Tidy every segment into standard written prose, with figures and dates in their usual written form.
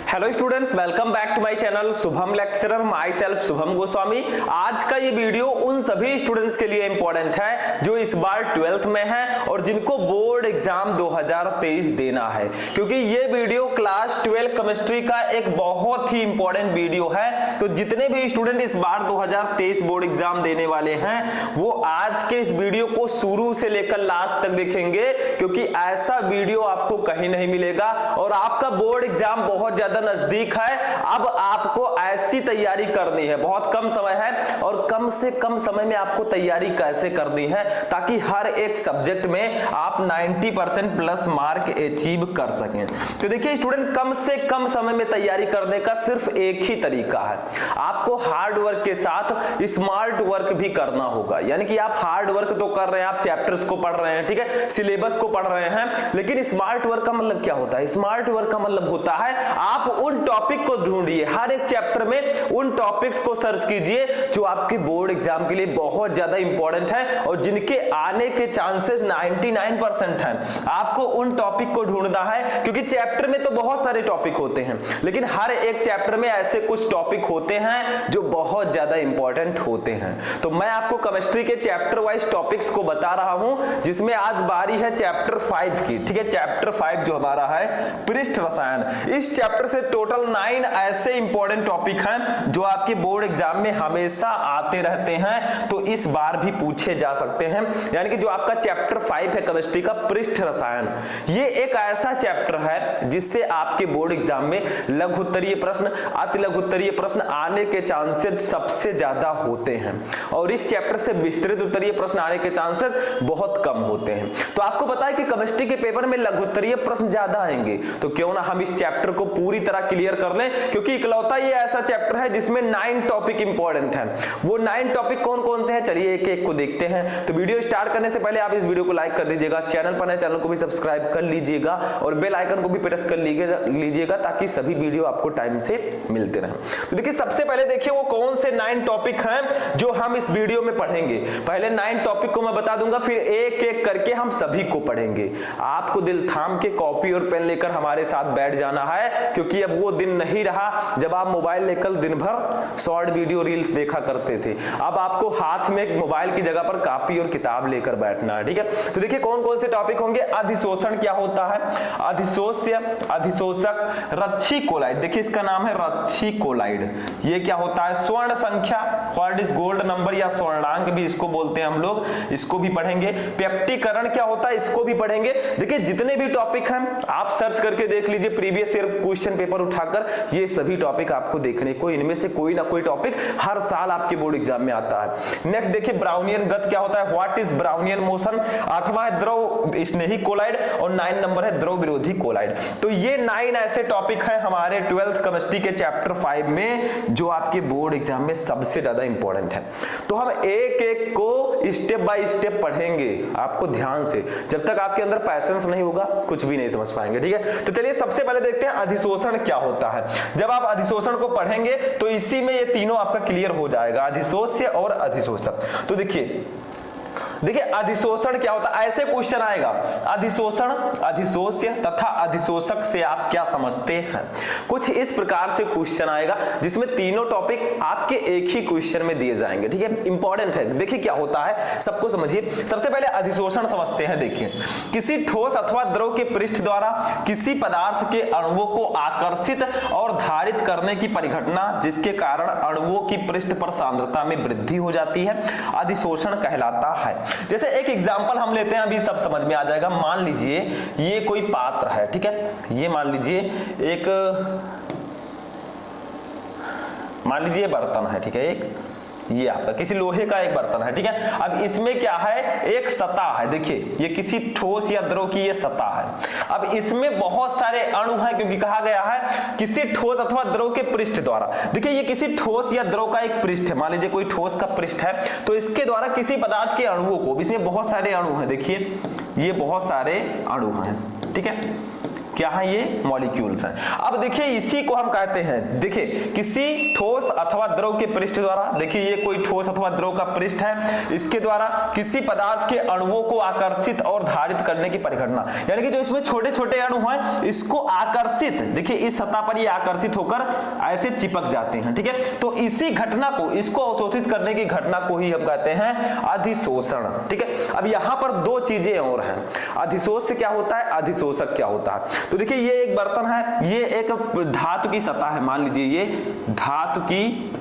Hello students, welcome back to my channel Shubham lecturer, myself Shubham Goswami. आज का ये video उन सभी स्टूडेंट्स के लिए इंपॉर्टेंट है जो इस बार 12th में हैं और जिनको बोर्ड एग्जाम 2023 देना है, क्योंकि ये वीडियो क्लास 12 केमिस्ट्री का एक बहुत ही इंपॉर्टेंट वीडियो है। तो जितने भी स्टूडेंट इस बार 2023 बोर्ड एग्जाम देने वाले हैं वो आज के इस वीडियो को शुरू से लेकर लास्ट तक देखेंगे, क्योंकि ऐसा वीडियो आपको कहीं नहीं मिलेगा। और आपका बोर्ड एग्जाम बहुत ज्यादा नजदीक है। अब आपको ऐसी तैयारी करनी है, बहुत कम समय है और कम से कम समय में आपको तैयारी कैसे करनी है ताकि हर एक सब्जेक्ट में आप 90% प्लस मार्क अचीव कर सकें। तो देखिए स्टूडेंट, कम से कम समय में तैयारी करने का सिर्फ एक ही तरीका है, आपको हार्ड वर्क के साथ स्मार्ट वर्क भी करना होगा। यानी कि आप हार्ड वर्क तो कर रहे हैं, आप चैप्टर्स को पढ़ रहे हैं, ठीक है, सिलेबस को पढ़ रहे हैं, लेकिन स्मार्ट वर्क का मतलब क्या होता है? स्मार्ट वर्क का मतलब होता है आप उन टॉपिक को ढूंढिए, हर एक चैप्टर में उन टॉपिक्स को सर्च कीजिए जो आपके बोर्ड एग्जाम के लिए बहुत ज्यादा इंपॉर्टेंट है और जिनके आने के चांसेस 99% हैं। आपको उन टॉपिक को ढूंढना है, क्योंकि चैप्टर में तो बहुत सारे टॉपिक होते हैं, लेकिन हर एक चैप्टर में ऐसे कुछ टॉपिक होते हैं जो बहुत ज्यादा इंपॉर्टेंट होते हैं। तो मैं आपको केमिस्ट्री के चैप्टर वाइज टॉपिक्स को बता रहा हूं, जिसमें आज बारी है चैप्टर 5 की, ठीक है। चैप्टर 5 जो हमारा है पृष्ठ रसायन, इस चैप्टर से टोटल 9 ऐसे इंपॉर्टेंट टॉपिक हैं जो आपके बोर्ड एग्जाम में हमेशा आते रहते हैं, तो इस बार भी पूछे जा सकते हैं। यानी कि जो आपका चैप्टर 5 है केमिस्ट्री का पृष्ठ रसायन, ये एक ऐसा चैप्टर है जिससे आपके बोर्ड एग्जाम में लघु उत्तरीय प्रश्न, अति लघु उत्तरीय प्रश्न आने के चांसेस सबसे ज्यादा होते हैं और इस चैप्टर से विस्तृत उत्तरीय प्रश्न आने के चांसेस बहुत कम होते हैं। तो आपको पता है कि केमिस्ट्री के पेपर में लघु उत्तरीय प्रश्न ज्यादा आएंगे, तो क्यों ना हम इस चैप्टर को पूरी तरह क्लियर कर लें, क्योंकि इकलौता ये ऐसा चैप्टर है जिसमें 9 टॉपिक इंपॉर्टेंट हैं। वो 9 टॉपिक कौन कौन से हैं, चलिए एक एक को देखते हैं। तो वीडियो स्टार्ट करने से पहले आप इस वीडियो को लाइक कर दीजिएगा, चैनल पर नए चैनल को भी सब्सक्राइब कर लीजिएगा और बेल आइकन को भी प्रेस कर लीजिएगा ताकि सभी वीडियो आपको टाइम से मिलते रहें। तो देखिए सबसे पहले देखिए वो कौन से 9 टॉपिक हैं जो हम इस वीडियो में पढ़ेंगे। पहले 9 टॉपिक को मैं बता दूंगा, फिर एक एक करके हम सभी को पढ़ेंगे। आपको दिल थाम के कॉपी और पेन लेकर हमारे साथ बैठ जाना है, क्योंकि अब वो दिन नहीं रहा जब आप मोबाइल लेकर दिन भर शॉर्ट वीडियो रील्स देखा करते थे। अब आपको हाथ में मोबाइल की जगह पर कॉपी और किताब लेकर बैठना है, ठीक है। तो देखिए कौन कौन से टॉपिक होंगे। अधिशोषण क्या होता है, अधिशोष्य, अधिशोषक, रच्छी कोलाइड, देखिए इसका नाम है रच्छी कोलाइड, ये क्या होता है। स्वर्ण संख्या, व्हाट इज गोल्ड नंबर या स्वर्णांक भी इसको बोलते हैं हम लोग, इसको भी पढ़ेंगे। पेप्टीकरण क्या होता है, इसको भी पढ़ेंगे। देखिए जितने भी टॉपिक हैं आप सर्च करके देख लीजिए, प्रीवियस ईयर क्वेश्चन पेपर उठाकर, ये सभी टॉपिक आपको देखने को, इनमें से कोई ना कोई टॉपिक हर साल आपके बोर्ड एग्जाम में आता है। नेक्स्ट देखिए ब्राउनियन गत क्या होता है, व्हाट इज ब्राउनियन मोशन। 8वां है द्रव स्नेही कोलाइड और 9 नंबर है द्रव विरोधी कोलाइड। तो ये 9 ऐसे टॉपिक हैं हमारे 12th केमिस्ट्री के चैप्टर 5 में जो आपके बोर्ड एग्जाम में सबसे ज्यादा इंपॉर्टेंट है। तो हम एक एक को स्टेप बाय स्टेप पढ़ेंगे, आपको ध्यान से। जब तक आपके अंदर पैशंस नहीं होगा कुछ भी नहीं समझ पाएंगे, ठीक है। तो चलिए सबसे पहले देखते हैं अधिशोषण क्या होता है। जब आप अधिशोषण को पढ़ेंगे तो इसी में ये तीनों आपका क्लियर हो जाएगा, अधिशोष्य और अधिशोषक। तो देखिए अधिशोषण क्या होता है, ऐसे क्वेश्चन आएगा, अधिशोषण, अधिशोष्य तथा अधिशोषक से आप क्या समझते हैं। कुछ इस प्रकार से क्वेश्चन आएगा जिसमें तीनों टॉपिक आपके एक ही क्वेश्चन में दिए जाएंगे, ठीक है, इंपॉर्टेंट है। देखिए क्या होता है, सबको समझिए। सबसे पहले अधिशोषण समझते हैं। देखिए किसी ठोस अथवा द्रव के पृष्ठ द्वारा किसी पदार्थ के अणुओं को आकर्षित और धारित करने की परिघटना, जिसके कारण अणुओं की पृष्ठ पर सांद्रता में वृद्धि हो जाती है, अधिशोषण कहलाता है। जैसे एक एग्जांपल हम लेते हैं, अभी सब समझ में आ जाएगा। मान लीजिए ये कोई पात्र है, ठीक है, ये मान लीजिए बर्तन है, ठीक है, एक ये आपका किसी लोहे का एक बर्तन है, ठीक है। अब इसमें क्या है, एक सतह है, देखिए ये किसी ठोस या द्रव की ये सतह है। अब इसमें बहुत सारे अणु हैं, क्योंकि कहा गया है किसी ठोस अथवा द्रव के पृष्ठ द्वारा। देखिए ये किसी ठोस या द्रव का एक पृष्ठ है, मान लीजिए कोई ठोस का पृष्ठ है, तो इसके द्वारा किसी पदार्थ के अणुओं को, इसमें बहुत सारे अणु हैं, देखिए ये बहुत सारे अणु हैं, ठीक है, क्या है, ये मॉलिक्यूल्स हैं। अब देखिए इसी को हम कहते हैं, देखिए किसी ठोस अथवा द्रव के पृष्ठ द्वारा, देखिए ये कोई ठोस अथवा द्रव का पृष्ठ है, इसके द्वारा किसी पदार्थ के अणुओं को आकर्षित और धारित करने की परिघटना, यानी कि जो इसमें छोटे छोटे अणु हैं इसको आकर्षित, देखिए इस सतह पर ये आकर्षित होकर ऐसे चिपक जाते हैं, ठीक है। तो इसी घटना को, इसको अवशोषित करने की घटना को ही हम कहते हैं अधिशोषण, ठीक है। अब यहां पर दो चीजें और हैं, अधिशोष से क्या होता है, अधिशोषक क्या होता है। तो देखिए ये एक बर्तन है, ये एक धातु की सतह है, मान लीजिए ये धातु की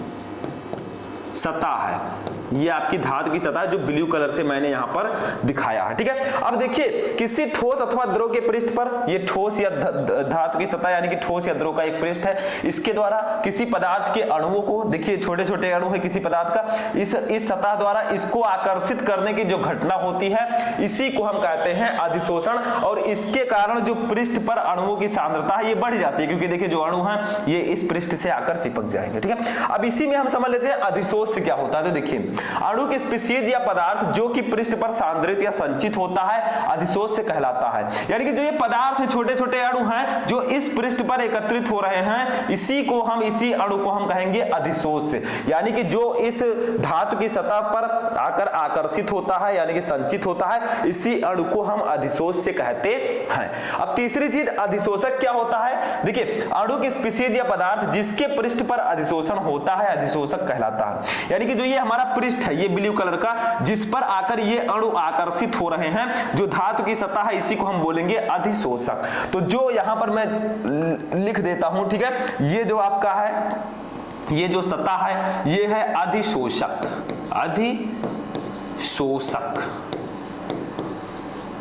सतह है, ये आपकी धातु की सतह जो ब्लू कलर से मैंने यहां पर दिखाया है, ठीक है। अब देखिए किसी ठोस अथवा द्रव के पृष्ठ पर, ये ठोस या धातु की सतह यानी कि ठोस या द्रव का एक पृष्ठ है, इसके द्वारा किसी पदार्थ के अणुओं को, देखिए छोटे छोटे अणु है किसी पदार्थ का, इस सतह द्वारा इसको आकर्षित करने की जो घटना होती है इसी को हम कहते हैं अधिशोषण। और इसके कारण जो पृष्ठ पर अणुओं की सांद्रता है ये बढ़ जाती है, क्योंकि देखिए जो अणु हैं ये इस पृष्ठ से आकर चिपक जाएंगे, ठीक है। अब इसी में हम समझ लेते हैं अधिशोष से क्या होता है। तो देखिए अणु की स्पीशीज या पदार्थ जो कि पृष्ठ पर सांद्रित या संचित होता है अधिशोष से कहलाता है, यानी कि जो ये पदार्थ है छोटे छोटे अणु हैं जो इस पृष्ठ पर एकत्रित हो रहे हैं, इसी अणु को हम कहेंगे अधिशोष से, यानी कि जो इस धातु की सतह पर आकर आकर्षित होता है यानी कि संचित होता है, इसी अणु को हम अधिशोष से कहते हैं। अब तीसरी चीज अधिशोषक क्या होता है, देखिए अणु की स्पीशीज या पदार्थ जिसके पृष्ठ पर अधिशोषण होता है अधिशोषक कहलाता है, यानी कि जो ये हमारा पृष्ठ है ये ब्लू कलर का, जिस पर आकर ये अणु आकर्षित हो रहे हैं, जो धातु की सतह है इसी को हम बोलेंगे अधिशोषक। तो जो यहां पर मैं लिख देता हूं, ठीक है, ये जो आपका है, ये जो सतह है ये है अधिशोषक, अधिशोषक,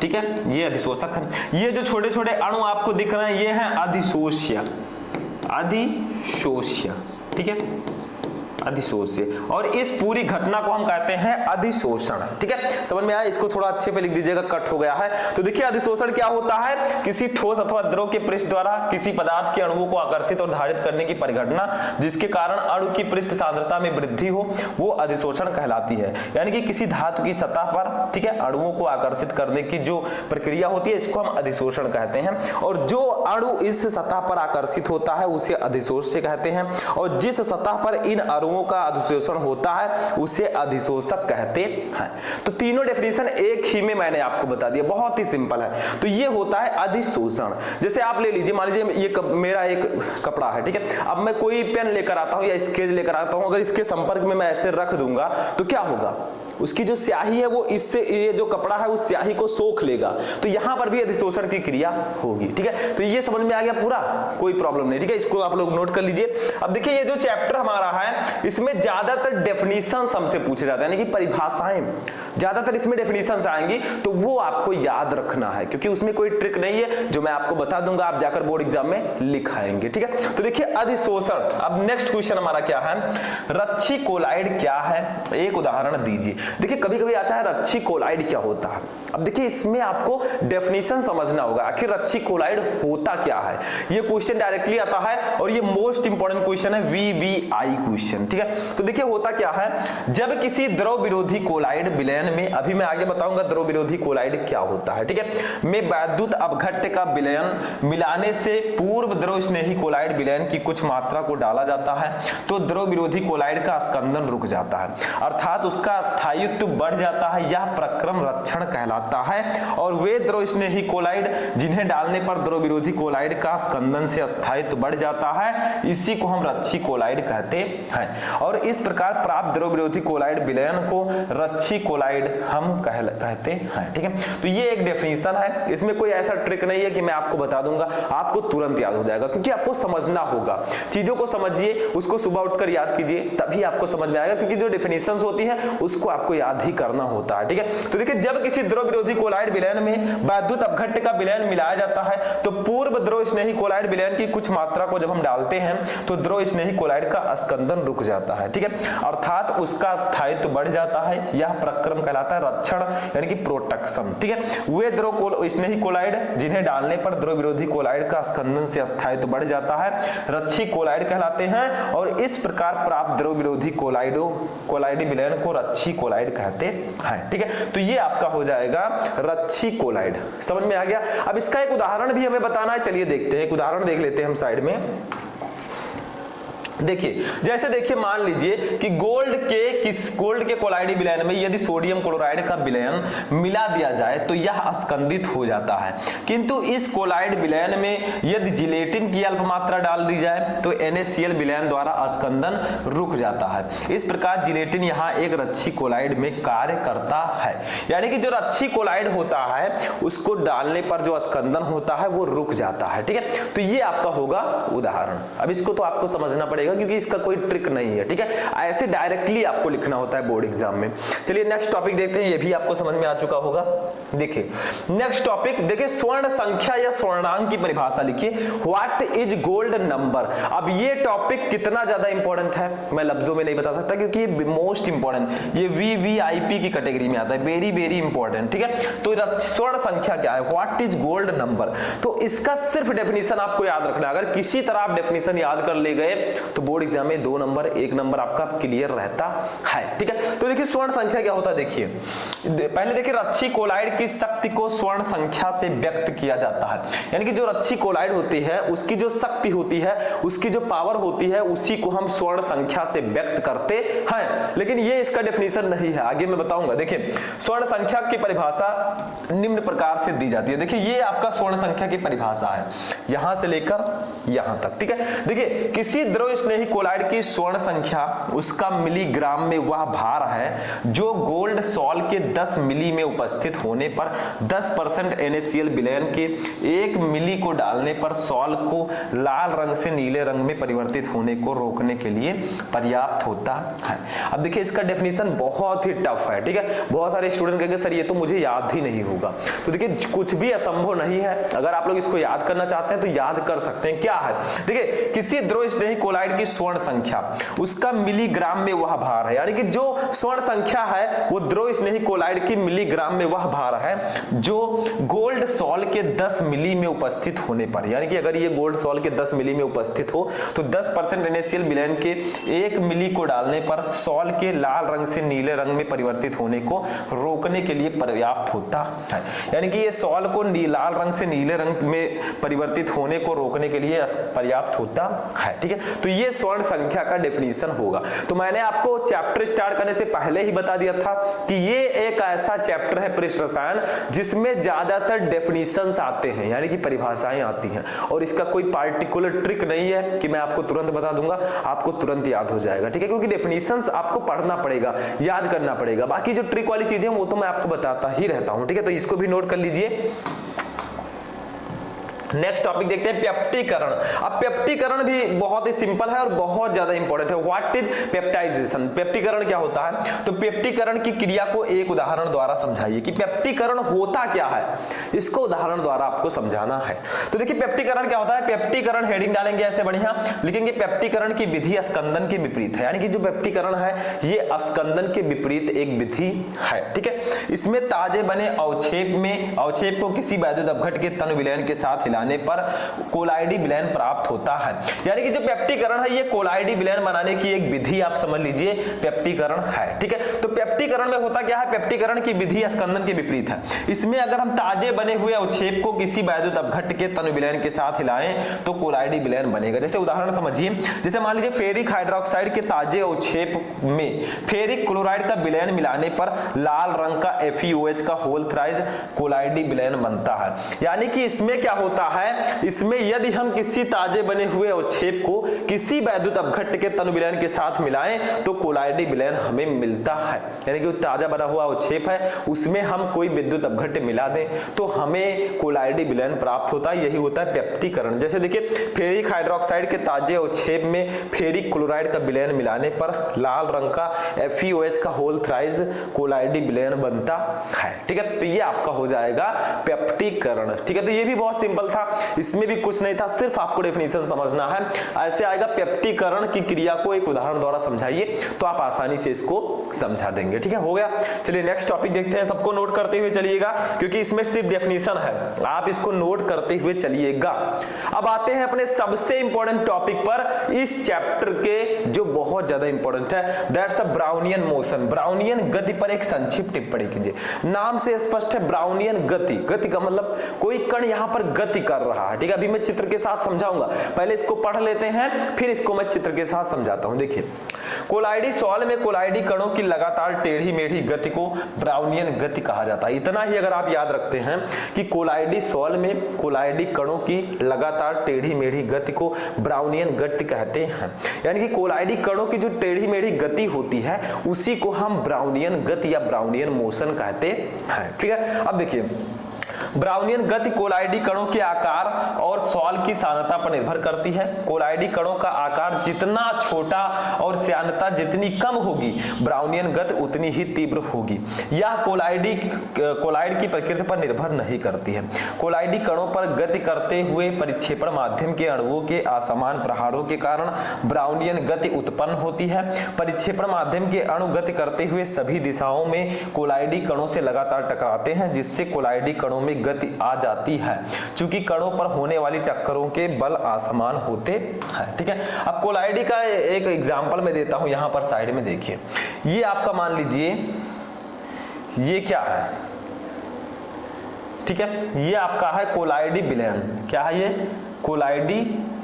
ठीक है, ये अधिशोषक है। ये जो छोटे छोटे अणु आपको दिख रहे हैं ये हैं अधिशोष्य, अधिशोष्य, ठीक है, अधिशोष्य। और इस पूरी घटना को हम कहते हैं अधिशोषण, ठीक है। समझ में आया, इसको थोड़ा अच्छे पे लिख दीजिएगा, कट हो गया है। तो देखिए अधिशोषण क्या होता है, किसी ठोस अथवा द्रव के पृष्ठ द्वारा किसी पदार्थ के अणुओं को आकर्षित और धारित करने की परिघटना जिसके कारण अणु की पृष्ठ सांद्रता में वृद्धि हो, वो अधिशोषण कहलाती है। यानी कि किसी धातु की सतह पर, ठीक है, अणुओं को आकर्षित करने की जो प्रक्रिया होती है इसको हम अधिशोषण कहते हैं। और जो अणु इस सतह पर आकर्षित होता है उसे अधिशोष से कहते हैं, और जिस सतह पर इन अणुओं का अधिशोषण होता है उसे अधिशोषक कहते हैं। तो तीनों डेफिनेशन एक ही में मैंने आपको बता दिया, बहुत ही सिंपल है। तो ये होता है अधिशोषण। जैसे आप ले लीजिए, मान लीजिए ये मेरा एक कपड़ा है, ठीक है, अब मैं कोई पेन लेकर आता हूं या स्केच लेकर आता हूं, अगर इसके संपर्क में मैं ऐसे रख दूंगा तो क्या होगा, उसकी जो स्याही है वो इससे, ये जो कपड़ा है उस स्याही को सोख लेगा, तो यहां पर भी अधिशोषण की क्रिया होगी, ठीक है। तो ये समझ में आ गया पूरा, कोई प्रॉब्लम नहीं, ठीक है, इसको आप लोग नोट कर लीजिए। अब देखिए ये जो चैप्टर हमारा है इसमें ज्यादातर डेफिनेशंस हमसे पूछे जाते हैं, यानी कि परिभाषाएं ज्यादातर इसमें डेफिनेशंस आएंगी, तो वो आपको याद रखना है, क्योंकि उसमें कोई ट्रिक नहीं है, जो मैं आपको बता दूंगा आप जाकर बोर्ड एग्जाम में लिख आएंगे, ठीक है। तो देखिए अधिशोषण। अब नेक्स्ट क्वेश्चन हमारा क्या है, रच्छी कोलाइड क्या है, एक उदाहरण दीजिए। देखिए कभी कभी आता है रच्छी कोलाइड क्या होता है। अब देखिए इसमें आपको डेफिनेशन समझना होगा, आखिर रच्छी कोलाइड होता क्या है। ये क्वेश्चन डायरेक्टली आता है और ये मोस्ट इंपोर्टेंट क्वेश्चन है, VVI क्वेश्चन, ठीक है। तो देखिए होता क्या है, जब किसी द्रव विरोधी कोलाइड विलयन में, अभी मैं आगे बताऊंगा द्रव विरोधी कोलाइड क्या होता है, ठीक है, में वैद्युत अपघट्य का विलयन मिलाने से पूर्व द्रव स्नेही कोलाइड विलयन की कुछ मात्रा को डाला जाता है, तो द्रव विरोधी कोलाइड का स्कंदन रुक जाता है, अर्थात उसका स्थायित्व बढ़ जाता है, यह प्रक्रम रक्षण कहलाता है। और वे द्रव स्नेही कोलाइड जिन्हें डालने पर द्रव विरोधी कोलाइड का स्कंदन से स्थायित्व बढ़ जाता है, इसी को हम रच्छी कोलाइड कहते हैं। और इस प्रकार प्राप्त द्रव विरोधी कोलाइड विलयन को रच्छी कोलाइड हम कहते हैं, ठीक है। तो ये एक डेफिनेशन है, इसमें कोई ऐसा ट्रिक नहीं है कि मैं आपको बता दूंगा आपको तुरंत याद हो जाएगा, क्योंकि आपको समझना होगा, चीजों को समझिए, उसको सुबह उठकर याद कीजिए, तभी आपको समझ में आएगा, क्योंकि जो डेफिनेशंस होती है उसको आपको याद ही करना होता है, ठीक है। तो देखिए जब किसी द्रव विरोधी कोलाइड विलयन में वैद्युत अपघट्य का विलयन मिलाया जाता है, तो पूर्व द्रव स्नेही कोलाइड विलयन की कुछ मात्रा को जब हम डालते हैं तो द्रव स्नेही कोलाइड का स्कंदन रुक जाता है, ठीक है, अर्थात उसका स्थायित्व बढ़ जाता है। यह प्रक्रम कहलाता है रक्षण यानी कि प्रोटेक्शन, ठीक है। वे द्रव स्नेही कोलाइड जिन्हें डालने पर द्रव विरोधी कोलाइड का स्कंदन से स्थायित्व बढ़ जाता है रक्षी कोलाइड कहलाते हैं, और इस प्रकार प्राप्त द्रव विरोधी कोलाइडी विलयन को रक्षी कोलाइड कहते हैं, ठीक है। तो ये आपका हो जाएगा रक्षी कोलाइड। समझ में आ गया। अब इसका एक उदाहरण भी हमें बताना है, चलिए देखते हैं, एक उदाहरण देख लेते हैं हम साइड में। देखिए, जैसे देखिए मान लीजिए कि गोल्ड के कोलाइडी विलयन में यदि सोडियम क्लोराइड का विलयन मिला दिया जाए तो यह अस्कंदित हो जाता है, किंतु इस कोलाइड विलयन में यदि जिलेटिन की अल्प मात्रा डाल दी जाए तो NaCl विलयन द्वारा अस्कंदन रुक जाता है। इस प्रकार जिलेटिन यहाँ एक रक्षी कोलाइड में कार्य करता है, यानी कि जो रक्षी कोलाइड होता है उसको डालने पर जो अस्कंदन होता है वो रुक जाता है, ठीक है। तो ये आपका होगा उदाहरण। अब इसको तो आपको समझना पड़ेगा क्योंकि इसका कोई ट्रिक नहीं है, ठीक है, ऐसे डायरेक्टली आपको लिखना होता है बोर्ड एग्जाम में। चलिए नेक्स्ट टॉपिक देखते हैं, ये भी आपको समझ में आ चुका होगा। देखिए नेक्स्ट टॉपिक, देखिए स्वर्ण संख्या या स्वर्णांक की परिभाषा लिखिए। What is gold number. अब ये टॉपिक कितना ज्यादा इंपॉर्टेंट है मैं लफ्जों में नहीं बता सकता क्योंकि ये मोस्ट इंपॉर्टेंट, ये VVIP की कैटेगरी में आता है, वेरी वेरी इंपॉर्टेंट, ठीक है। तो स्वर्ण संख्या क्या है, व्हाट इज गोल्ड नंबर, तो इसका सिर्फ डेफिनेशन आपको याद रखना। अगर किसी तरह आप डेफिनेशन याद कर ले गए तो बोर्ड एग्जाम में 2 नंबर 1 नंबर आपका क्लियर रहता है, ठीक है। तो देखिए स्वर्ण संख्या क्या होता है, देखिए पहले देखिए रक्षी कोलाइड की शक्ति को स्वर्ण संख्या से व्यक्त किया जाता है, यानी कि जो रक्षी कोलाइड होती है उसकी जो शक्ति होती है, उसकी जो पावर होती है, उसी को हम स्वर्ण संख्या से व्यक्त करते हैं। लेकिन ये इसका डेफिनेशन नहीं है, आगे मैं बताऊंगा। देखिए स्वर्ण संख्या की परिभाषा निम्न प्रकार से दी जाती है। देखिए ये आपका स्वर्ण संख्या की परिभाषा है, यहां से लेकर यहां तक, ठीक है। देखिए किसी द्रव स्नेही कोलाइड की स्वर्ण संख्या उसका मिलीग्राम में वह भार है जो गोल्ड सॉल के 10 मिली में उपस्थित होने पर 10% NaCl विलयन के 1 मिली को डालने पर सॉल को लाल रंग से नीले रंग में परिवर्तित होने को रोकने के लिए पर्याप्त होता है। अब देखिए इसका डेफिनेशन बहुत ही टफ है, ठीक है। बहुत सारे स्टूडेंट कहेंगे सर ये तो मुझे याद ही नहीं होगा, तो देखिए कुछ भी असंभव नहीं है। अगर आप लोग इसको याद करना चाहते हैं तो याद कर सकते हैं। क्या है, देखिए किसी द्रव स्नेही कोलाइड की स्वर्ण संख्या उसका मिलीग्राम में वह भार है, यानी कि जो स्वर्ण संख्या है वो द्रव स्नेही कोलाइड की मिलीग्राम में वह भार है जो गोल्ड सॉल के 10 मिली में उपस्थित होने पर, यानी कि अगर ये गोल्ड सॉल के 10 मिली में उपस्थित हो तो 10% NaCl विलयन के 1 मिली को डालने पर सॉल के लाल रंग से नीले रंग में परिवर्तित होने को रोकने के लिए पर्याप्त होता है। यानी कि ये सॉल को लाल रंग से नीले रंग में परिवर्तित होने को रोकने के लिए पर्याप्त होता है, ठीक है। तो ये स्वर्ण संख्या का डेफिनेशन होगा। तो मैंने आपको चैप्टर स्टार्ट करने से पहले ही बता दिया था कि ये एक ऐसा चैप्टर है पृष्ठ रसायन जिसमें ज्यादातर डेफिनेशंस आते हैं, यानी कि परिभाषाएं आती हैं, और इसका कोई पार्टिकुलर ट्रिक नहीं है कि मैं आपको तुरंत बता दूंगा, आपको तुरंत याद हो जाएगा, ठीक है, क्योंकि डेफिनेशंस आपको पढ़ना पड़ेगा, याद करना पड़ेगा। बाकी जो ट्रिक वाली चीजें वो तो मैं आपको बताता ही रहता हूं, ठीक है। तो इसको भी नोट कर लीजिए। नेक्स्ट टॉपिक देखते हैं पेप्टीकरण। अब पेप्टीकरण भी बहुत ही सिंपल है और बहुत ज्यादा इंपॉर्टेंट है। व्हाट इज पेप्टाइजेशन, पेप्टीकरण क्या होता है, तो पेप्टीकरण की क्रिया को एक उदाहरण द्वारा समझाइए कि पेप्टीकरण होता क्या है, इसको उदाहरण द्वारा आपको समझाना है। तो देखिए पेप्टीकरण क्या होता है, पेप्टीकरण हेडिंग डालेंगे ऐसे बढ़िया, लिखेंगे पेप्टीकरण की विधि स्कंदन के विपरीत है, यानी कि जो पेप्टीकरण है ये स्कंदन के विपरीत एक विधि है, ठीक है। इसमें ताजे बने अवक्षेप को किसी वैद्युत अपघट के तन विलयन के साथ मिलाने पर कोलाइडी विलयन प्राप्त होता है। यानी कि जो पेप्टीकरण है ये कोलाइडी विलयन बनाने की एक विधि आप समझ लीजिए पेप्टीकरण है, ठीक है। तो पेप्टीकरण में होता क्या है, पेप्टीकरण की विधि स्कंदन के विपरीत है। इसमें अगर हम ताजे बने हुए अवक्षेप को किसी वैद्युत अपघट्य के तनु विलयन के साथ हिलाएं तो कोलाइडी विलयन बनेगा। जैसे उदाहरण समझिए, जैसे मान लीजिए फेरिक हाइड्रोक्साइड के ताजे अवक्षेप में फेरिक क्लोराइड का विलयन मिलाने पर लाल रंग का FeOH का होल थ्राइज कोलाइडी विलयन बनता है। यानी कि इसमें क्या होता है, इसमें यदि हम किसी ताजे बने हुए अवक्षेप को किसी वैद्युत अपघट्य के तनु विलयन के साथ मिलाएं तो कोलाइडी विलयन हमें मिलता है। यानी कि ताजा बना हुआ अवक्षेप है उसमें हम कोई विद्युत अपघट्य मिला दें तो हमें कोलाइडी विलयन प्राप्त होता है, यही होता है पेप्टीकरण। जैसे देखिए फेरिक हाइड्रोक्साइड के ताजे अवक्षेप में फेरिक क्लोराइड का विलयन मिलाने पर लाल रंग का FeOH का होल थ्राइज कोलाइडी विलयन बनता है, ठीक है। तो ये आपका हो जाएगा पेप्टीकरण, ठीक है। तो ये भी बहुत सिंपल था, था, इसमें भी कुछ नहीं था, सिर्फ आपको डेफिनेशन समझना है। ऐसे आएगा पेप्टीकरण की क्रिया को एक उदाहरण द्वारा समझाइए, तो आप आसानी से इसको समझा देंगे। ठीक है, हो गया। चलिए नेक्स्ट टॉपिक देखते हैं, सबको नोट करते हुए चलिएगा क्योंकि इसमें सिर्फ डेफिनेशन है, आप इसको नोट करते हुए चलिएगा। अब आते हैं अपने सबसे इंपॉर्टेंट टॉपिक पर इस चैप्टर के, जो बहुत ज्यादा इंपॉर्टेंट है, that's a Brownian motion. Brownian गति पर एक संक्षिप्त टिप्पणी कीजिए। नाम से स्पष्ट है ब्राउनियन गति, गति का मतलब कोई कण यहां पर गति कर रहा है। ठीक है, अभी मैं चित्र के साथ समझाऊंगा, पहले इसको पढ़ लेते हैं फिर इसको मैं चित्र के साथ समझाता हूं। देखिए, कोलाइडी सॉल में कोलाइडी कणों की लगातार टेढ़ी मेढ़ी गति को ब्राउनियन गति कहा जाता है। इतना ही अगर आप याद रखते हैं कि कोलाइडी सॉल में कोलाइडी कणों की लगातार टेढ़ी मेढ़ी गति को ब्राउनियन गति कहते हैं, यानी कि कोलाइडी कणों की जो टेढ़ी मेढ़ी गति होती है उसी को हम ब्राउनियन गति या ब्राउनियन मोशन कहते हैं। ठीक है, अब देखिए, ब्राउनियन गति कोलाइडी कणों के आकार और सॉल की सांद्रता पर निर्भर करती है। कोलाइडी कणों का आकार जितना छोटा और सांद्रता जितनी कम होगी, ब्राउनियन गति उतनी ही तीव्र होगी। यह कोलाइड की प्रकृति पर निर्भर नहीं करती है। कोलाइडी कणों पर गति करते हुए परिक्षेपण माध्यम के अणुओं के असमान प्रहारों के कारण ब्राउनियन गति उत्पन्न होती है। परिक्षेपण माध्यम के अणु गति करते हुए सभी दिशाओं में कोलाइडी कणों से लगातार टकराते हैं, जिससे कोलाइडी कणों में गति आ जाती है। चूंकि कणों पर होने वाली टक्करों के बल असमान होते हैं। ठीक है, अब कोलाइडी का एक एग्जांपल मैं देता हूं, यहां पर साइड में देखिए, ये आपका मान लीजिए ये क्या है, ठीक है, ये आपका है कोलाइडी विलयन। क्या है ये? कोलाइडी,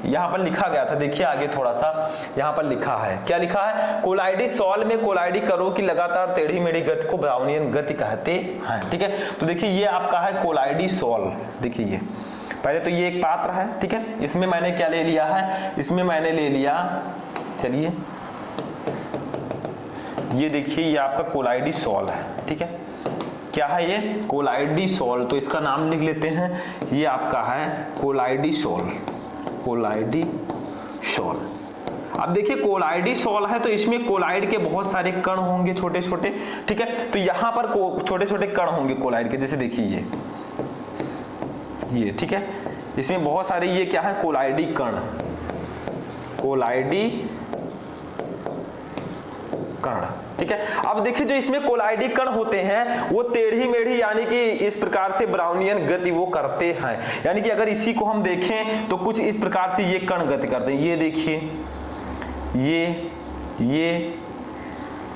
यहां पर लिखा गया था, देखिए आगे थोड़ा सा यहां पर लिखा है, क्या लिखा है? कोलाइडी सॉल में कोलाइडी कणों की लगातार टेढ़ी मेढ़ी गति को ब्राउनियन गति कहते हैं। ठीक है, तो देखिए ये आपका है कोलाइडी सॉल। देखिए ये पहले तो ये एक पात्र है, ठीक है, इसमें मैंने क्या ले लिया है, इसमें मैंने ले लिया, चलिए ये देखिए ये आपका कोलाइडी सॉल है। ठीक है, क्या है ये? कोलाइडी सॉल, तो इसका नाम लिख लेते हैं, ये आपका है कोलाइडी सॉल। कोलाइडी सॉल। अब देखिए कोलाइडी सॉल है तो इसमें कोलाइड के बहुत सारे कण होंगे छोटे छोटे। ठीक है, तो यहां पर छोटे छोटे कण होंगे कोलाइड के, जैसे देखिए ये, ठीक है, इसमें बहुत सारे ये क्या है? कोलाइडी कण, कोलाइडी कण। ठीक है, अब देखिए जो इसमें कोलाइडी कण होते हैं वो टेढ़ी मेढ़ी यानी कि इस प्रकार से ब्राउनियन गति वो करते हैं। यानी कि अगर इसी को हम देखें तो कुछ इस प्रकार से ये कण गति करते हैं, ये देखिए ये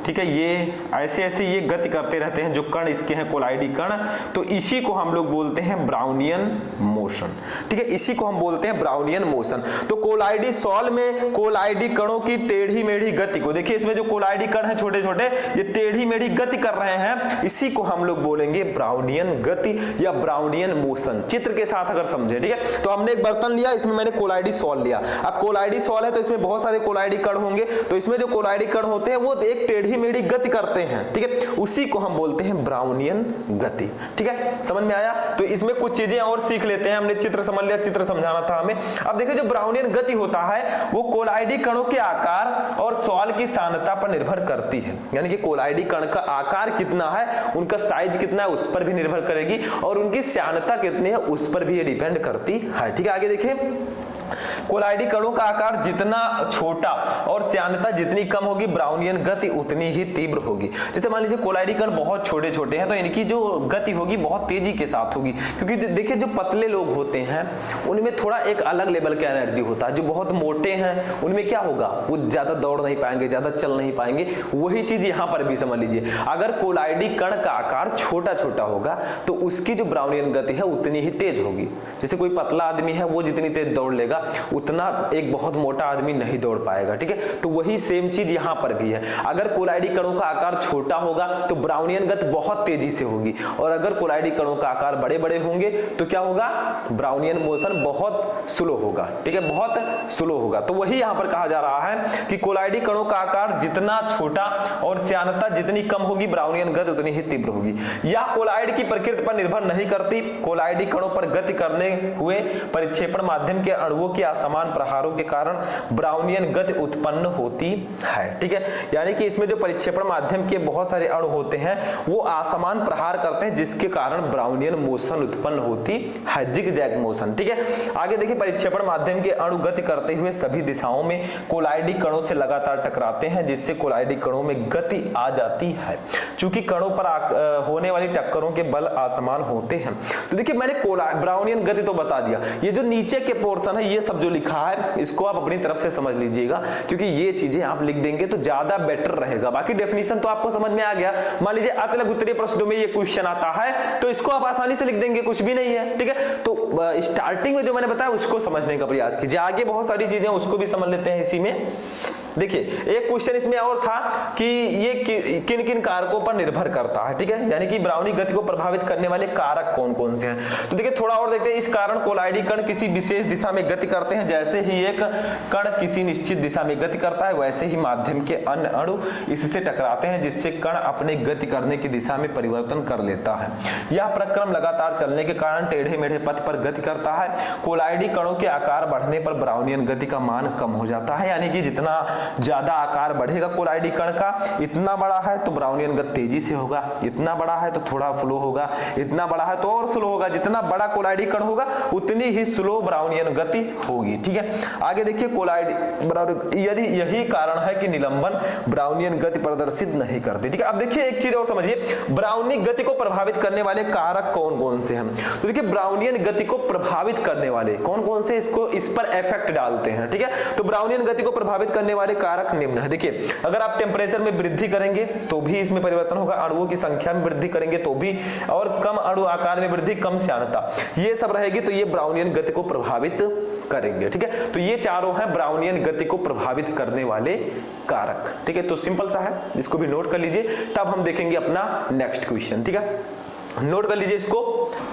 ठीक है, ये ऐसे ऐसे ये गति करते रहते हैं जो कण इसके हैं कोलाइडी कण, तो इसी को हम लोग बोलते हैं ब्राउनियन मोशन। ठीक है, इसी को हम बोलते हैं ब्राउनियन मोशन। तो कोलाइडी सॉल में कोलाइडी कणों की टेढ़ी मेढ़ी गति को, देखिए इसमें जो कोलाइडी कण हैं छोटे छोटे, ये टेढ़ी मेढ़ी गति कर रहे हैं, इसी को हम लोग बोलेंगे ब्राउनियन गति या ब्राउनियन मोशन। चित्र के साथ अगर समझे, ठीक है, तो हमने एक बर्तन लिया, इसमें मैंने कोलाइडी सॉल लिया। अब कोलाइडी सॉल है तो इसमें बहुत सारे कोलाइडी कण होंगे, तो इसमें जो कोलाइडी कण होते हैं वो एक टेढ़ी मेढ़ी गति करते हैं। ठीक है, उसी को हम बोलते हैं ब्राउनियन गति। ठीक है, समझ में आया? तो इसमें कुछ चीजें और सीख लेते हैं, हमने चित्र समझ लिया, चित्र समझाना था हमें। अब देखिए जो ब्राउनियन गति होता है वो कोलाइडी कणों के आकार और सॉल की सांद्रता पर निर्भर करती है। यानी कि कोलाइडी कण का आकार कितना है, उनका साइज कितना है, उस पर भी निर्भर करेगी, और उनकी सांद्रता कितनी है उस पर भी ये डिपेंड करती है। ठीक है, आगे देखिए, कोलाइडी कणों का आकार जितना छोटा और सांद्रता जितनी कम होगी, ब्राउनियन गति उतनी ही तीव्र होगी। जैसे मान लीजिए कोलाइडी कण बहुत छोटे छोटे हैं तो इनकी जो गति होगी बहुत तेजी के साथ होगी, क्योंकि देखिए जो पतले लोग होते हैं उनमें थोड़ा एक अलग लेवल का एनर्जी होता है। जो बहुत मोटे हैं उनमें क्या होगा, वो ज्यादा दौड़ नहीं पाएंगे, ज्यादा चल नहीं पाएंगे। वही चीज यहाँ पर भी समझ लीजिए, अगर कोलाइडी कण का आकार छोटा छोटा होगा तो उसकी जो ब्राउनियन गति है उतनी ही तेज होगी। जैसे कोई पतला आदमी है वो जितनी तेज दौड़ लेगा उतना एक बहुत मोटा आदमी नहीं दौड़ पाएगा। ठीक है, तो वही सेम चीज यहां पर भी है। अगर कोलाइडी कणों का आकार छोटा होगा तो ब्राउनियन गति बहुत तेजी से होगी, और अगर कोलाइडी कणों का आकार बड़े बड़े होंगे तो क्या होगा, ब्राउनियन मोशन बहुत स्लो होगा। ठीक है, बहुत स्लो होगा। तो वही यहां पर कहा जा रहा है कि कोलाइडी कणों का आकार जितना छोटा और सांद्रता जितनी कम होगी, ब्राउनियन गति उतनी ही तीव्र होगी। यह कोलाइड की प्रकृति पर निर्भर नहीं करती। कोलाइडी कणों पर गति करने हुए परिक्षेपण माध्यम के अणुओं अणुओं के असमान प्रहारों के कारण ब्राउनियन गति उत्पन्न होती है। ठीक है, यानी कि इसमें जो परिक्षेपण माध्यम के बहुत सारे अणु होते हैं वो असमान प्रहार करते हैं, जिसके कारण ब्राउनियन मोशन उत्पन्न होती है, जिगजैग मोशन। ठीक है, आगे देखिए, परिक्षेपण माध्यम के अणु गति करते हुए सभी दिशाओं में कोलाइडी कणों से लगातार टकराते हैं, जिससे कोलाइडी कणों में गति आ जाती है। चूंकि कणों पर होने वाली टक्करों के बल असमान होते हैं। तो देखिए, मैंने ब्राउनियन गति तो बता दिया, ये जो नीचे के पोर्शन है ये सब जो लिखा है इसको आप अपनी तरफ से समझ लीजिएगा, क्योंकि ये चीजें आप लिख देंगे तो ज्यादा बेटर रहेगा। बाकी डेफिनेशन तो आपको समझ में आ गया। मान लीजिए अतलग उत्तरीय प्रश्नों में ये क्वेश्चन आता है तो इसको आप आसानी से लिख देंगे, कुछ भी नहीं है। ठीक है, तो स्टार्टिंग में जो मैंने बताया उसको समझने का प्रयास कीजिए, आगे बहुत सारी चीजें उसको भी समझ लेते हैं इसी में। देखिए, एक क्वेश्चन इसमें और था कि ये किन किन कारकों पर निर्भर करता है। ठीक है, यानी कि ब्राउनी गति को प्रभावित करने वाले कारक कौन कौन से हैं। तो देखिए, थोड़ा और देखते हैं। इस कारण कोलाइडी कण किसी विशेष दिशा में गति करते हैं। जैसे ही एक कण किसी निश्चित दिशा में गति करता है वैसे ही माध्यम के अन्य अणु इससे टकराते हैं, जिससे कण अपने गति करने की दिशा में परिवर्तन कर लेता है। यह प्रक्रम लगातार चलने के कारण टेढ़े मेढ़े पथ पर गति करता है। कोलाइडी कणों के आकार बढ़ने पर ब्राउनियन गति का मान कम हो जाता है, यानी कि जितना ज्यादा आकार बढ़ेगा कोलाइडी कण का, इतना बड़ा है तो ब्राउनियन गति तेजी से होगा, इतना बड़ा है तो थोड़ा स्लो होगा, इतना बड़ा है तो और स्लो होगा। जितना बड़ा कोलाइडी कण होगा उतनी ही स्लो ब्राउनियन गति होगी। ठीक है, आगे देखिए, कोलाइडी यदि यही कारण है कि निलंबन ब्राउनियन गति प्रदर्शित नहीं करती। ठीक है, अब देखिए एक चीज और समझिए, ब्राउनी गति को प्रभावित करने वाले कारक कौन कौन से हैं। तो देखिए, ब्राउनियन गति को प्रभावित करने वाले कौन कौन से इस पर इफेक्ट डालते हैं। ठीक है, तो ब्राउनियन गति को प्रभावित करने वाले कारक निम्न है। देखिए, अगर आप टेम्परेचर में वृद्धि करेंगे तो भी इसमें परिवर्तन होगा, अणुओं की संख्या में वृद्धि करेंगे तो भी, और कम अणु आकार में वृद्धि, कम श्यानता, ये सब रहेगी तो ये ब्राउनियन गति को प्रभावित करेंगे। ठीक है, तो ये चारों हैं ब्राउनियन गति को प्रभावित करने वाले कारक। ठीक है, तो सिंपल सा है, इसको भी नोट कर लीजिए, तब हम देखेंगे अपना नेक्स्ट क्वेश्चन। ठीक है, नोट कर लीजिए इसको।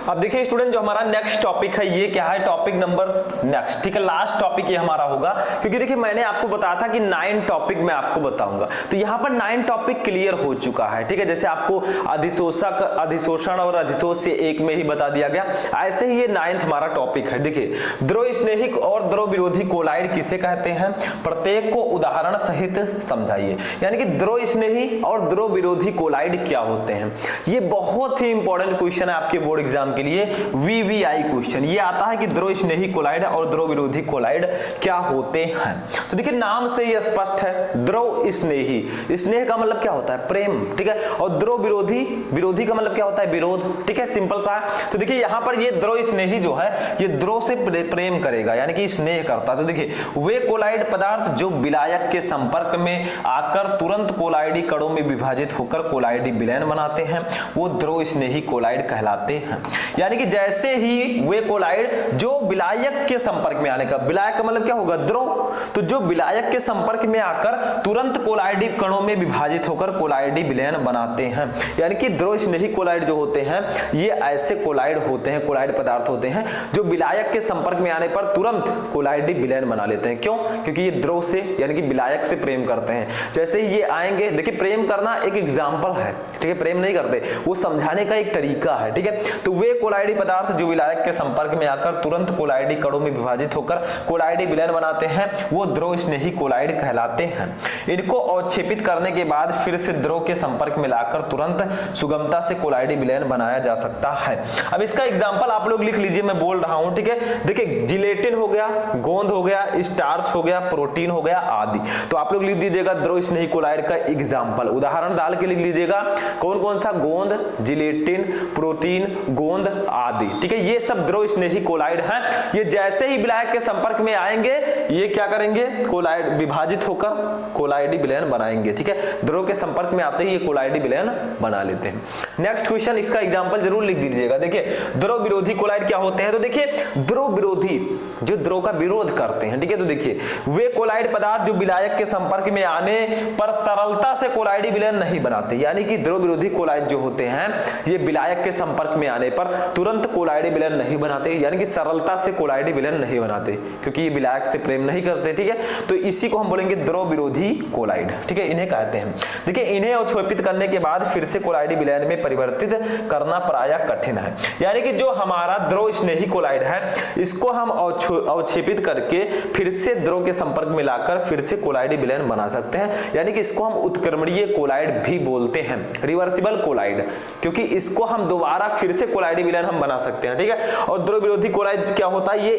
अब देखिए स्टूडेंट, जो हमारा नेक्स्ट टॉपिक है ये क्या है, टॉपिक नंबर नेक्स्ट। ठीक है, लास्ट टॉपिक ये हमारा होगा, क्योंकि देखिए मैंने आपको बताया था कि 9 टॉपिक मैं आपको बताऊंगा, तो यहाँ पर 9 टॉपिक क्लियर हो चुका है। ठीक है, जैसे आपको अधिशोषक, अधिशोषण और अधिशोष्य एक में ही बता दिया गया, ऐसे ही ये 9th हमारा टॉपिक है। देखिए, द्रव स्नेहिक और द्रव विरोधी कोलाइड किसे कहते हैं, प्रत्येक को उदाहरण सहित समझाइए। यानी कि द्रव स्नेही और द्रव विरोधी कोलाइड क्या होते हैं, ये बहुत ही इंपॉर्टेंट क्वेश्चन है आपके बोर्ड एग्जाम के लिए, वीवीआई क्वेश्चन ये आता है कि द्रव स्नेही कोलाइड और द्रव विरोधी कोलाइड क्या होते हैं। तो देखिए, नाम से ही स्पष्ट है, द्रव स्नेही, स्नेह का मतलब क्या होता है, प्रेम। ठीक है, और द्रव विरोधी, विरोधी का मतलब क्या होता है, विरोध। ठीक है, सिंपल सा है। तो देखिए, यहाँ पर ये द्रव स्नेही जो है ये द्रव से प्रेम करेगा, यानी कि स्नेह करता है। तो देखिए, वे कोलाइड पदार्थ जो विलायक के संपर्क में आकर तुरंत कोलाइडी कणों में विभाजित होकर कोलाइडी विलयन बनाते हैं, वो द्रव स्नेही कोलाइड कहलाते हैं। यानी कि जैसे ही वे कोलाइड जो विलायक के संपर्क में आने का, विलायक का मतलब क्या होगा, द्रव, तो जो विलायक के संपर्क में आकर तुरंत कोलाइडी कणों में विभाजित होकर कोलाइडी विलयन बनाते हैं। यानी कि द्रव स्नेही कोलाइड जो होते हैं ये ऐसे कोलाइड होते हैं, कोलाइड पदार्थ होते हैं जो विलायक के संपर्क में आने पर तुरंत कोलाइडी विलयन बना लेते हैं। क्यों, क्योंकि ये द्रव से यानी कि विलायक से प्रेम करते हैं। जैसे ही ये आएंगे, देखिए प्रेम करना एक एग्जाम्पल है। ठीक है, प्रेम नहीं करते, वो समझाने का एक तरीका है। ठीक है, तो वे कोलाइडी पदार्थ जो विलायक के संपर्क में आकर तुरंत कोलाइडी कणों में विभाजित होकर कोलाइडी विलयन बनाते हैं वो द्रव स्नेही कोलाइड कहलाते हैं। इनको अवक्षेपित करने के बाद फिर से द्रव के संपर्क में लाकर तुरंत सुगमता से कोलाइडी विलयन बनाया जा सकता है। अब इसका एग्जांपल आप लोग लिख लीजिए, मैं बोल रहा हूं। ठीक है, देखिए जिलेटिन हो गया, गोंद हो गया, स्टार्च हो गया, प्रोटीन हो गया आदि। तो आप लोग लिख दीजिएगा द्रव स्नेही कोलाइड का एग्जांपल, उदाहरण डाल के लिख लीजिएगा कौन कौन सा, गोंद, जिलेटिन, प्रोटीन, गोंद आदि। ठीक है, ये सब द्रव स्नेही कोलाइड हैं। ये जैसे ही विलायक के संपर्क में आएंगे ये क्या करेंगे, कोलाइड विभाजित होकर कोलाइडी विलयन बनाएंगे। ठीक है, द्रव के संपर्क में आते ही ये कोलाइडी विलयन बना लेते हैं। नेक्स्ट क्वेश्चन, इसका एग्जांपल जरूर लिख दीजिएगा। देखिए, द्रव विरोधी कोलाइड क्या होते हैं, तो देखिए द्रव विरोधी जो द्रव का विरोध करते हैं। ठीक है, तो देखिए वे कोलाइड पदार्थ जो विलायक के संपर्क में आने पर सरलता से कोलाइडी विलयन नहीं बनाते। यानी कि द्रव विरोधी कोलाइड जो होते हैं ये विलायक के संपर्क में आने पर तुरंत कोलाइड विलयन नहीं बनाते, यानी कि सरलता से कोलाइड विलयन नहीं बनाते, क्योंकि ये विलायक से प्रेम नहीं करते, ठीक है। तो इसी को हम बोलेंगे द्रव विरोधी कोलाइड, ठीक है, इन्हें कहते हैं। देखिए इन्हें अवक्षेपित करने के बाद फिर से कोलाइड विलयन में परिवर्तित करना प्रायः कठिन है, यानी कि जो हमारा द्रव स्नेही कोलाइड है इसको हम अवक्षेपित करके फिर से द्रव के संपर्क में लाकर फिर से कोलाइड विलयन बना सकते हैं, यानी कि इसको हम उत्क्रमणीय कोलाइड भी बोलते हैं, रिवर्सिबल कोलाइड, क्योंकि इसको हम दोबारा फिर से कोलाइड विलयन हम बना सकते हैं, ठीक है। और द्रव विरोधी कोलाइड क्या होता है, ये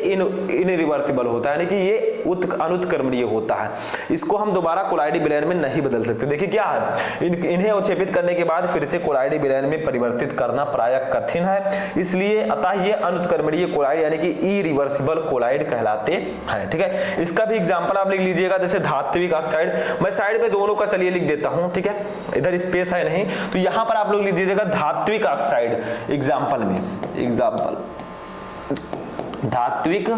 इनरिवर्सिबल होता है, यानी कि ये अनुत्क्रमणीय होता है, इसको हम दोबारा कोलाइड विलयन में नहीं बदल सकते। देखिए क्या है, इन्हें अवक्षेपित करने के बाद फिर से कोलाइड विलयन में परिवर्तित करना प्रायः कठिन है, इसलिए अतः ये अनुत्क्रमणीय कोलाइड यानी कि इरिवर्सिबल कोलाइड कहलाते हैं, ठीक है। इसका भी एग्जांपल आप लिख लीजिएगा, जैसे धात्विक ऑक्साइड, मैं साइड में दोनों का चलिए लिख देता हूं, ठीक है, इधर स्पेस है नहीं, तो यहां पर आप लोग लिख दीजिएगा धात्विक ऑक्साइड एग्जांपल में, एग्जांपल धात्विक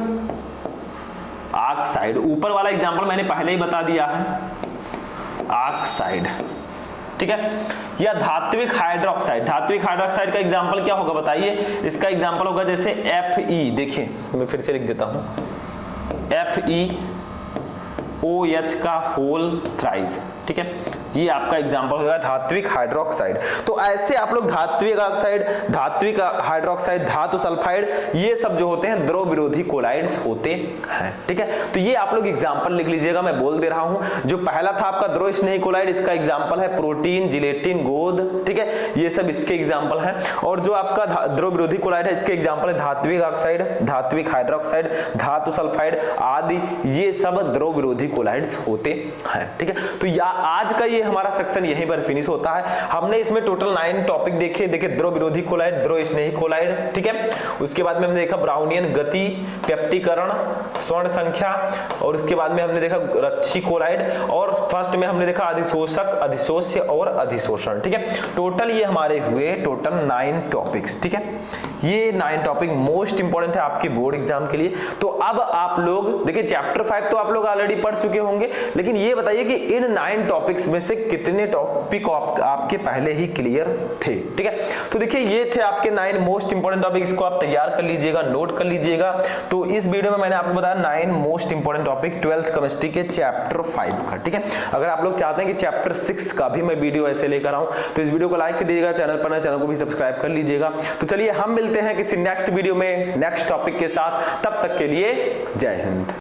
ऑक्साइड, ऊपर वाला एग्जांपल मैंने पहले ही बता दिया है, ऑक्साइड, ठीक है। या धात्विक हाइड्रोक्साइड, धात्विक हाइड्रोक्साइड का एग्जांपल क्या होगा बताइए, इसका एग्जांपल होगा जैसे Fe, देखिए मैं फिर से लिख देता हूं, FeOH का होल थ्राइस, ठीक है, ये आपका एग्जांपल होगा धात्विक हाइड्रोक्साइड। तो ऐसे आप लोग धात्विक ऑक्साइड, धात्विक हाइड्रोक्साइड, धातु सल्फाइड, ये सब जो होते हैं द्रव विरोधी कोलाइड्स होते हैं, ठीक है। तो ये आप लोग एग्जांपल लिख लीजिएगा, मैं बोल दे रहा हूं। जो पहला था आपका द्रव स्नेही कोलाइड, इसका एग्जांपल है प्रोटीन, जिलेटिन, गोंद, ठीक है, ये सब इसके एग्जांपल हैं। और जो आपका द्रव विरोधी कोलाइड है, इसके एग्जांपल है धात्विक ऑक्साइड, धात्विक हाइड्रोक्साइड, धातु सल्फाइड आदि, ये सब द्रव विरोधी कोलाइड्स होते हैं, ठीक है। तो आज का ये हमारा सेक्शन यहीं पर फिनिश होता है। हमने इसमें टोटल 9 टॉपिक देखे, देखिए द्रव विरोधी कोलाइड, द्रव स्नेही कोलाइड, ठीक है। उसके बाद में हमने देखा ब्राउनियन गति, पेप्टीकरण, स्वर्ण संख्या, और उसके बाद में हमने देखा रक्षी कोलाइड, और फर्स्ट में हमने देखा अधिशोषक, अधिशोष्य और अधिशोषण, ठीक है। टोटल ये हमारे हुए टोटल 9 टॉपिक्स, ठीक है। ये 9 टॉपिक मोस्ट इंपॉर्टेंट है आपके बोर्ड एग्जाम के लिए। तो अब आप लोग देखिए चैप्टर 5 तो आप लोग ऑलरेडी पढ़ चुके होंगे, लेकिन ये बताइए कि इन 9 टॉपिक्स में से कितने टॉपिक आपके पहले ही क्लियर थे, ठीक है। तो देखिए ये थे आपके 9 मोस्ट इंपॉर्टेंट टॉपिक, इसको आप तैयार कर लीजिएगा, नोट कर लीजिएगा। तो इस वीडियो में मैंने आपको बताया 9 most important topic 12th chemistry के चैप्टर 5 का, ठीक है। अगर आप लोग चाहते हैं कि चैप्टर 6 का भी मैं वीडियो ऐसे लेकर आऊं, तो इस वीडियो को लाइक कर दीजिएगा, चैनल पर नए चैनल को भी सब्सक्राइब कर लीजिएगा। तो चलिए हम मिलते हैं किसी नेक्स्ट वीडियो में नेक्स्ट टॉपिक के साथ, तब तक के लिए जय हिंद।